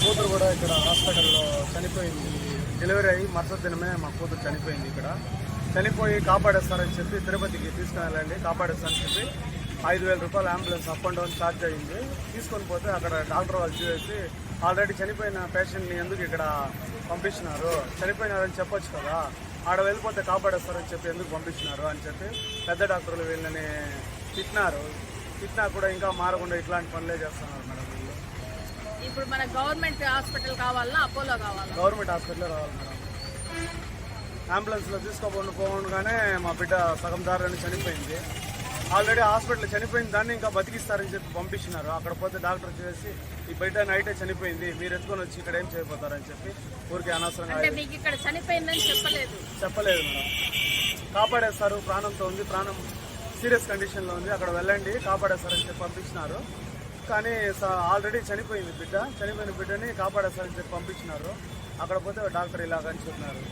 కూతురు కూడా ఇక్కడ హాస్పిటల్లో చనిపోయింది. డెలివరీ అయ్యి మరుసటి దినమే మా కూతురు చనిపోయింది. ఇక్కడ చనిపోయి కాపాడేస్తారని చెప్పి తిరుపతికి తీసుకుని వెళ్ళండి, కాపాడేస్తారని చెప్పి 5,000 రూపాయలు ambulance up and down charge అయ్యింది. తీసుకొని పోతే అక్కడ డాక్టర్ వాళ్ళు చూసి ఆల్రెడీ చనిపోయిన పేషెంట్ని ఎందుకు ఇక్కడ పంపిస్తున్నారు, చనిపోయినారని చెప్పొచ్చు కదా, ఆడ వెళ్ళిపోతే కాపాడేస్తారని చెప్పి ఎందుకు పంపిస్తున్నారు అని చెప్పి పెద్ద డాక్టర్లు వీళ్ళని తిట్టినా కూడా ఇంకా మారకుండా ఇట్లాంటి పనులే చేస్తున్నారు మేడం వీళ్ళు. ఇప్పుడు మన గవర్నమెంట్ హాస్పిటల్ కావాలా, అపోలో కావాలా? గవర్నమెంట్ హాస్పిటల్ రావాలి మేడం. అంబులెన్స్లో పోగానే మా బిడ్డ సగం దారిలోనే చనిపోయింది. ఆల్రెడీ హాస్పిటల్ చనిపోయిన దాన్ని ఇంకా బతికిస్తారని చెప్పి పంపిస్తున్నారు. అక్కడ పోతే డాక్టర్ చేసి ఈ బిడ్డ నైటే చనిపోయింది, మీరు ఎత్తుకొని వచ్చి ఇక్కడ ఏం చేయబోతారని చెప్పి ఊరికి అనవసరంగా చెప్పలేదు మేడం. కాపాడేస్తారు, ప్రాణంతో ఉంది, ప్రాణం సీరియస్ కండిషన్లో ఉంది, అక్కడ వెళ్ళండి కాపాడేస్తారని చెప్పి పంపించినారు. కానీ ఆల్రెడీ చనిపోయింది బిడ్డ, చనిపోయిన బిడ్డని కాపాడేస్తారని చెప్పి పంపించినారు. అక్కడ పోతే డాక్టర్ ఇలాగని చెప్పినారు.